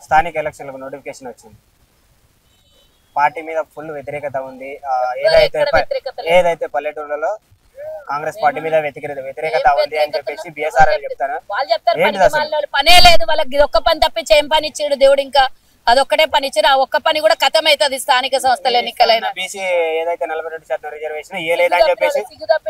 స్థానిక ఎలక్షన్లకు నోటిఫికేషన్ వచ్చింది. పార్టీ మీద ఫుల్ వ్యతిరేకత ఉంది. ఏదైతే పల్లెటూళ్ళలో కాంగ్రెస్ పార్టీ మీద వ్యతిరేకత ఉంది అని చెప్పేసి బిఎస్ఆర్ అని చెప్తాను. పనే లేదు వాళ్ళకి, ఒక్క పని తప్పించి ఏం పని ఇచ్చాడు దేవుడు? ఇంకా అదొక్కటే పని ఇచ్చారు. ఆ ఒక్క పని కూడా ఖతం అవుతుంది స్థానిక సంస్థల ఎన్నికలైన. బీసీ ఏదైతే 42% రిజర్వేషన్ ఇయ్యలేదని చెప్పేసి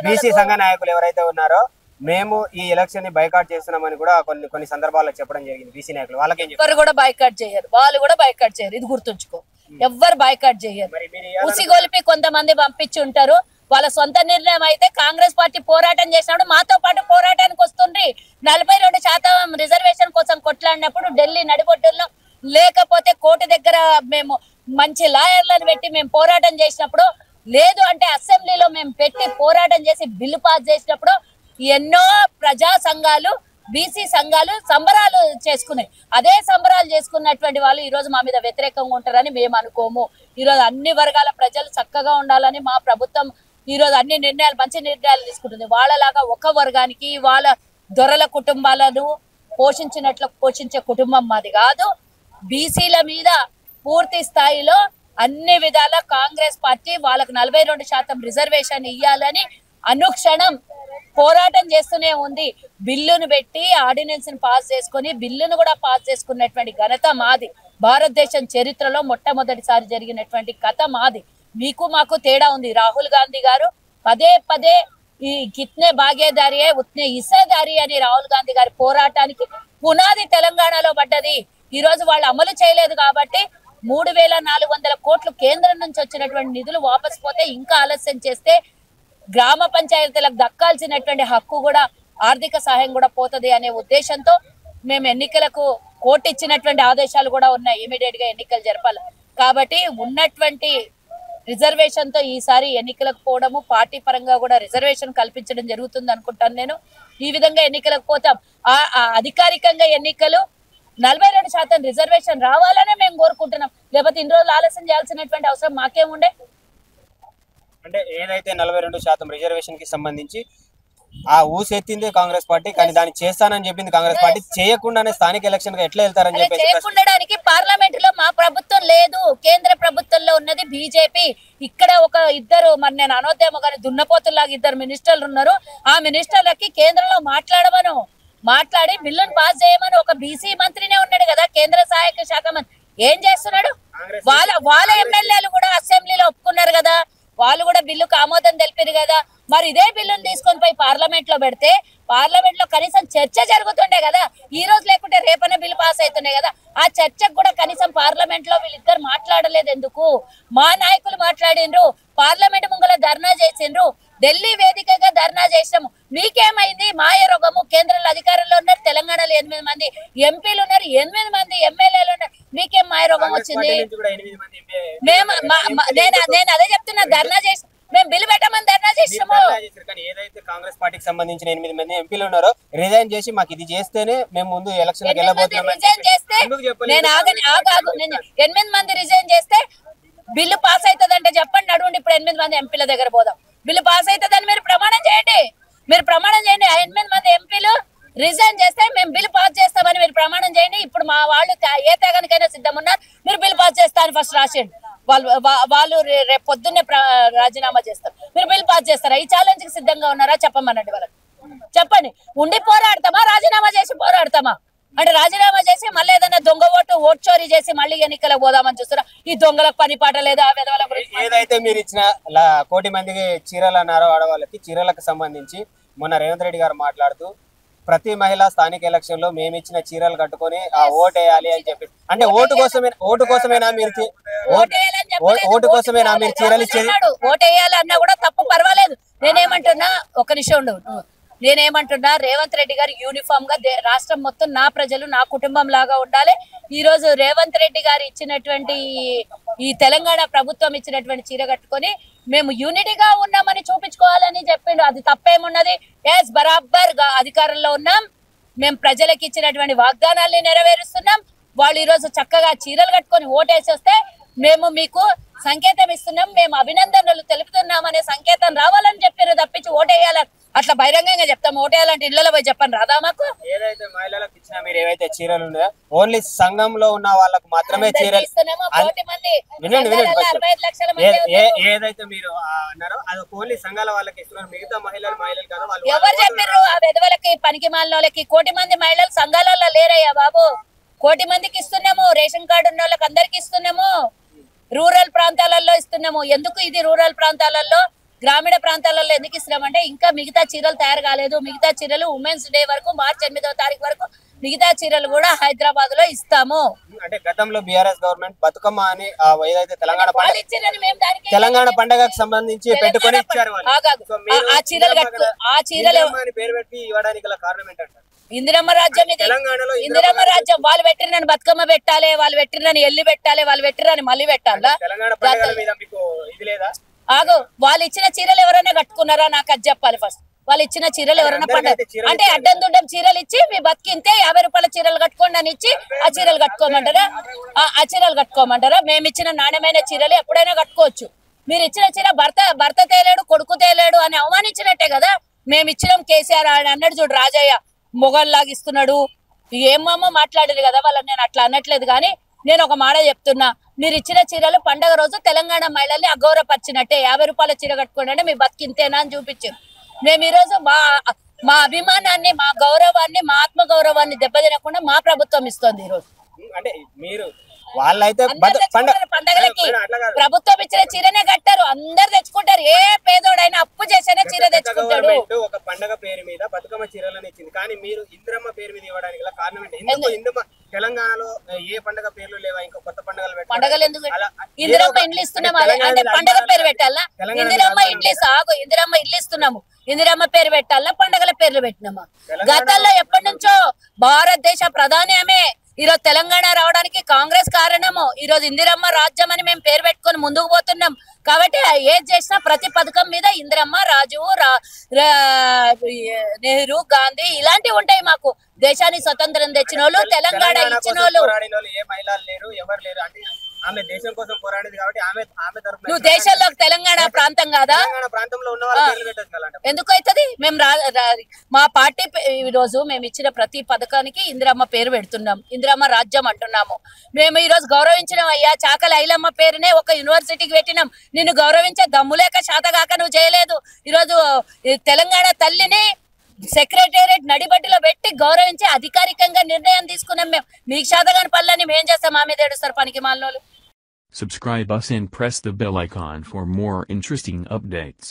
బీసీ సంఘ నాయకులు ఎవరైతే ఉన్నారో మేము ఈ ఎలక్షన్ ని బైకాట్ చేస్తున్నామని కూడా కొన్ని సందర్భాల్లో చెప్పడం జరిగింది. బీసీ నాయకులు వాళ్ళకేం ఎవరు కూడా బైకాట్ చేయరు, వాళ్ళు కూడా బైకాట్ చేయరు, ఇది గుర్తుంచుకో. ఎవ్వరు బైకాట్ చేయరు. ఉసిగొలిపి కొంతమంది పంపించి ఉంటారు. వాళ్ళ సొంత నిర్ణయం అయితే కాంగ్రెస్ పార్టీ పోరాటం చేసినప్పుడు మాతో పాటు పోరాటానికి వస్తుండ్రి. 42% రిజర్వేషన్ కోసం కొట్లాడినప్పుడు ఢిల్లీ నడిబొడ్డుల్లో లేకపోతే కోర్టు దగ్గర మేము మంచి లాయర్లను పెట్టి మేము పోరాటం చేసినప్పుడు, లేదు అంటే అసెంబ్లీలో మేము పెట్టి పోరాటం చేసి బిల్లు పాస్ చేసినప్పుడు ఎన్నో ప్రజా సంఘాలు బీసీ సంఘాలు సంబరాలు చేసుకున్నాయి. అదే సంబరాలు చేసుకున్నటువంటి వాళ్ళు ఈ రోజు మా మీద వ్యతిరేకంగా ఉంటారని మేము అనుకోము. ఈరోజు అన్ని వర్గాల ప్రజలు చక్కగా ఉండాలని మా ప్రభుత్వం ఈరోజు అన్ని నిర్ణయాలు మంచి నిర్ణయాలు తీసుకుంటుంది. వాళ్ళలాగా ఒక వర్గానికి వాళ్ళ దొరల కుటుంబాలను పోషించినట్లు పోషించే కుటుంబం మాది కాదు. బీసీల మీద పూర్తి స్థాయిలో అన్ని విధాల కాంగ్రెస్ పార్టీ వాళ్ళకు 42% రిజర్వేషన్ ఇయ్యాలని అనుక్షణం పోరాటం చేస్తూనే ఉంది. బిల్లును పెట్టి ఆర్డినెన్స్ ని పాస్ చేసుకుని బిల్లును కూడా పాస్ చేసుకున్నటువంటి ఘనత మాది. భారతదేశం చరిత్రలో మొట్టమొదటిసారి జరిగినటువంటి కథ మాది. మీకు మాకు తేడా ఉంది. రాహుల్ గాంధీ గారు పదే పదే ఈ కిత్నే భాగేదారి ఉత్నే హిస్సేదారి అని రాహుల్ గాంధీ గారి పోరాటానికి పునాది తెలంగాణలో పడ్డది. ఈ రోజు వాళ్ళు అమలు చేయలేదు కాబట్టి 3400 కోట్లు కేంద్రం నుంచి వచ్చినటువంటి నిధులు వాపసు పోతే, ఇంకా ఆలస్యం చేస్తే గ్రామ పంచాయతీలకు దక్కాల్సినటువంటి హక్కు కూడా ఆర్థిక సహాయం కూడా పోతుంది అనే ఉద్దేశంతో మేము ఎన్నికలకు కోర్టు ఇచ్చినటువంటి ఆదేశాలు కూడా ఉన్నాయి. ఇమీడియట్ గా ఎన్నికలు జరపాలి కాబట్టి ఉన్నటువంటి రిజర్వేషన్ తో ఈసారి ఎన్నికలకు పోవడము, పార్టీ పరంగా కూడా రిజర్వేషన్ కల్పించడం జరుగుతుంది అనుకుంటాను నేను. ఈ విధంగా ఎన్నికలకు పోతాం. అధికారికంగా ఎన్నికలు 42% రిజర్వేషన్ రావాలనే మేము కోరుకుంటున్నాం. లేకపోతే ఇన్ని రోజులు ఆలస్యం చేయాల్సినటువంటి అవసరం మాకేముండే? అంటే ఏదైతే 42% రిజర్వేషన్ కి సంబంధించి ఆ ఊసెత్తింది కాంగ్రెస్ పార్టీ, కానీ దాన్ని చేస్తానని చెప్పింది కాంగ్రెస్ పార్టీ. చేయకుండానే స్థానిక ఎలక్షన్ గా ఎట్లా వెళ్తారని చెప్పి చేయకుండడానికి పార్లమెంట్ లో మా ప్రభుత్వం లేదు, కేంద్ర ప్రభుత్వంలో ఉన్నది బీజేపీ. ఇక్కడ ఒక ఇద్దరు మరి నేను అనొద్దేమో కానీ దున్నపోతుల్లాగా 2 మినిస్టర్లు ఉన్నారు. ఆ మినిస్టర్లకి కేంద్రంలో మాట్లాడి బిల్లును పాస్ చేయమని ఒక బీసీ మంత్రినే ఉన్నాడు కదా, కేంద్ర సహాయక శాఖ మంత్రి. ఏం చేస్తున్నాడు? వాళ్ళ ఎమ్మెల్యేలు కూడా అసెంబ్లీలో ఒప్పుకున్నారు కదా, వాళ్ళు కూడా బిల్లుకు ఆమోదం తెలిపారు కదా. మరి ఇదే బిల్లును తీసుకొని పోయి పార్లమెంట్ లో పెడితే పార్లమెంట్ లో కనీసం చర్చ జరుగుతుండే కదా. ఈ రోజు లేకుంటే రేపనే బిల్లు పాస్ అవుతుండే కదా. ఆ చర్చకు కూడా కనీసం పార్లమెంట్ లో వీళ్ళిద్దరు మాట్లాడలేదు. ఎందుకు? మా నాయకులు మాట్లాడిండ్రు, పార్లమెంట్ ముంగల ధర్నా చేసిండ్రు, ఢిల్లీ వేదికగా ధర్నా చేసినాము. మీకేమైంది? మాయ రోగము. కేంద్రంలో అధికారంలో ఉన్నారు, తెలంగాణలో 8 మంది ఎంపీలు ఉన్నారు, 8 మంది ఎమ్మెల్యేలు ఉన్నారు. మీకేం మాయ రోగం వచ్చింది? నేను అదే చెప్తున్నా, ధర్నా చేసి మేము బిల్లు పెట్టమని ధర్నా చేసినాము. ఏదైతే కాంగ్రెస్ పార్టీకి సంబంధించిన 8 మంది ఎంపీలు ఉన్నారో రిజైన్ చేసి మాకు ఇది చేస్తేనే మేము ముందు ఎలక్షన్ రిజైన్ చేస్తే నేను ఆగాగు 8 మంది రిజైన్ చేస్తే బిల్లు పాస్ అవుతుందంటే చెప్పండి, నడువుండి ఇప్పుడు 8 మంది ఎంపీల దగ్గర పోదాం. బిల్లు పాస్ అవుతుందని మీరు ప్రమాణం చేయండి. 8 మంది ఎంపీలు రిజైన్ చేస్తే మేము బిల్లు పాస్ చేస్తామని మీరు ప్రమాణం చేయండి. ఇప్పుడు మా వాళ్ళు ఏ త్యాగానికైనా సిద్ధం ఉన్నారు, మీరు బిల్లు పాస్ చేస్తారని ఫస్ట్ రాసేయండి. వాళ్ళు రేపు పొద్దున్నే రాజీనామా చేస్తారు, మీరు బిల్లు పాస్ చేస్తారా? ఈ ఛాలెంజ్ కి సిద్ధంగా ఉన్నారా? చెప్పమనండి వాళ్ళకి. చెప్పండి. ఉండి పోరాడతామా, రాజీనామా చేసి పోరాడతామా? అంటే రాజీనామా చేసి మళ్ళీ ఏదైనా దొంగ ఓటు చోరీ చేసి మళ్ళీ ఎన్నికలకు పోదామని చూస్తారా? ఈ దొంగలకు పని పాట లేదా? ఏదైతే మీరు ఇచ్చిన 1 కోటి మందికి చీరలు అన్నారో ఆడవాళ్ళకి, చీరలకు సంబంధించి మొన్న రేవంత్ రెడ్డి గారు మాట్లాడుతూ ప్రతి మహిళ స్థానిక ఎలక్షన్ లో మేము ఇచ్చిన చీరలు కట్టుకొని ఆ ఓటు వేయాలి అని చెప్పి, అంటే ఓటు కోసమేనా మీరు చీరలు ఇచ్చేది? ఓటు వేయాలి అన్నా కూడా తప్పు, పర్వాలేదు. నేనేమంటున్నా, ఒక నిమిషం ఉండవు. నేనేమంటున్నా, రేవంత్ రెడ్డి గారు యూనిఫామ్ గా రాష్ట్రం మొత్తం నా ప్రజలు నా కుటుంబం లాగా ఉండాలి. ఈ రోజు రేవంత్ రెడ్డి గారు ఇచ్చినటువంటి ఈ తెలంగాణ ప్రభుత్వం ఇచ్చినటువంటి చీర కట్టుకొని మేము యూనిటీగా ఉన్నామని చూపించుకోవాలని చెప్పిండు. అది తప్పేమున్నది? ఎస్, బరాబర్ గా అధికారంలో ఉన్నాం. మేము ప్రజలకు ఇచ్చినటువంటి వాగ్దానాల్ని నెరవేరుస్తున్నాం. వాళ్ళు ఈ రోజు చక్కగా చీరలు కట్టుకొని ఓటేసి వస్తే మేము మీకు సంకేతం ఇస్తున్నాం, మేము అభినందనలు తెలుపుతున్నాం అనే సంకేతం రావాలని చెప్పారు తప్పించి ఓటేయాలని అట్లా బహిరంగంగా చెప్తాం. ఓటేయాలంటే ఇళ్లలో పోయి చెప్పండి రాదా మాకు? ఏదైతే మహిళలకు ఇచ్చిన మీరు ఏవైతే చీరలు ఉన్నాయో ఓన్లీ సంఘంలో ఉన్న వాళ్ళకు మాత్రమే చీరలు ఏదైతే మీరు అన్నారో అది ఓన్లీ సంఘాల వాళ్ళకి ఇస్తున్నారు. మిగతా మహిళలు కాదు. వాళ్ళు ఎవరు చెప్పారు? ఆ విధవలకి పనికి మాలిన వాళ్ళకి 1 కోటి మంది మహిళలు సంఘాలలో లేరయ్యా బాబు. 1 కోటి మందికి ఇస్తున్నాము. రేషన్ కార్డు ఉన్న వాళ్ళకి అందరికి ఇస్తున్నాము. రూరల్ ప్రాంతాలలో ఇస్తున్నాము. ఎందుకు ఇది రూరల్ ప్రాంతాలలో, గ్రామీణ ప్రాంతాలలో ఎందుకు ఇస్తున్నామంటే ఇంకా మిగతా చీరలు తయారు కాలేదు. మిగతా చీరలు ఉమెన్స్ డే వరకు మార్చి 8వ తారీఖు వరకు మిగతా చీరలు కూడా హైదరాబాద్ లో ఇస్తాము. అంటే గతంలో బీఆర్ఎస్ గవర్నమెంట్ బతుకమ్మ అని ఏదైతే తెలంగాణ పండుగకు సంబంధించి పెట్టుకొని ఇచ్చారు. ఆ చీరలు ఆ చీరలు పేరు పెట్టి ఇవ్వడానికి గల కారణం ఏంటంటారు? ఇందిరమ్మ రాజ్యం ఇది. ఇందిరమ్మ రాజ్యం. వాళ్ళు పెట్టిరని బతుకమ్మ పెట్టాలి, వాళ్ళు పెట్టిరని ఎల్లి పెట్టాలి, వాళ్ళు పెట్టిరని మళ్ళీ పెట్టాలా? ఆగు, వాళ్ళు ఇచ్చిన చీరలు ఎవరైనా కట్టుకున్నారా నాకు అది చెప్పాలి ఫస్ట్. వాళ్ళు ఇచ్చిన చీరలు ఎవరైనా పండుగ అంటే అడ్డం దుడ్డం చీరలు ఇచ్చి మీ బతికింతే 50 రూపాయల చీరలు కట్టుకోండి అని ఇచ్చి ఆ చీరలు కట్టుకోమంటారా? ఆ చీరలు కట్టుకోమంటారా? మేము ఇచ్చిన నాణ్యమైన చీరలు ఎప్పుడైనా కట్టుకోవచ్చు. మీరు ఇచ్చిన చీర భర్త తేలేడు, కొడుకు తేలేడు అని అవమానించినట్టే కదా. మేము ఇచ్చినాం కేసీఆర్ అన్నాడు చూడు రాజయ్య, మొగల్లాగా ఇస్తున్నాడు ఏమేమో మాట్లాడారు కదా. వాళ్ళని నేను అట్లా అనట్లేదు, కానీ నేను ఒక మాట చెప్తున్నా. మీరు ఇచ్చిన చీరలు పండగ రోజు తెలంగాణ మహిళల్ని అగౌరవపరిచినట్టే. 50 రూపాయల చీర కట్టుకోండి అంటే మీ బతికింతేనా అని చూపించారు. మేము ఈరోజు మా అభిమానాన్ని, మా గౌరవాన్ని, మా ఆత్మ గౌరవాన్ని దెబ్బతినకుండా మా ప్రభుత్వం ఇస్తుంది ఈరోజు. అంటే మీరు వాళ్ళైతే పండగలకి ప్రభుత్వం ఇచ్చిన చీరనే కట్టారు. అందరు తెచ్చుకుంటారు. ఏ పేదోడైనా అప్పు చేసేనే చీర తెచ్చుకుంటాడు. ఒక పండగ పేరు మీద బతుకమ్మ చీరలను ఇచ్చింది, కానీ మీరు ఇందిరమ్మ పేరు మీద ఇవ్వడానికి గల కారణం ఏంటి? తెలంగాణలో ఏ పండగ పేర్లు లేవా? ఇంకా కొత్త పండగలు ఎందుకు? ఇందిరమ్మ ఇండ్లు ఇస్తున్నాము అంటే పండగ పేరు పెట్టాలా? ఇందిరమ్మ ఇల్లు ఇస్తున్నాము. ఇందిరమ్మ పేరు పెట్టాలా? పండగల పేర్లు పెట్టినామా? గతంలో ఎప్పటి నుంచో భారతదేశ ప్రధాని ఆమె. ఈరోజు తెలంగాణ రావడానికి కాంగ్రెస్ కారణము. ఈరోజు ఇందిరమ్మ రాజ్యం అని మేము పేరు పెట్టుకొని ముందుకు పోతున్నాం. కాబట్టి ఏది చేసినా ప్రతి పథకం మీద ఇందిరమ్మ, రాజువు, నెహ్రూ, గాంధీ ఇలాంటివి ఉంటాయి. మాకు దేశానికి స్వతంత్రం తెచ్చిన వాళ్ళు, తెలంగాణ ఇచ్చిన వాళ్ళు. నువ్వు దేశంలో తెలంగాణ ప్రాంతం కాదా? ఎందుకు అవుతుంది? మేము మా పార్టీ ఈరోజు మేము ఇచ్చిన ప్రతి పథకానికి ఇందిరమ్మ పేరు పెడుతున్నాం. ఇందిరమ్మ రాజ్యం అంటున్నాము. మేము ఈ రోజు గౌరవించినాం అయ్యా. చాకలి ఐలమ్మ పేరునే ఒక యూనివర్సిటీకి పెట్టినాం. నిన్ను గౌరవించే దమ్ములేక శాతగాక నువ్వు చేయలేదు. ఈరోజు తెలంగాణ తల్లిని సెక్రటేరియట్ నడిబడ్డిలో పెట్టి గౌరవించి అధికారికంగా నిర్ణయం తీసుకున్నాం. మేము మీకు శాతగాని పనులని మేం చేస్తాం. మా మీద ఏడుస్తారు పనికి మాలినోళ్ళు. Subscribe us and press the bell icon for more interesting updates.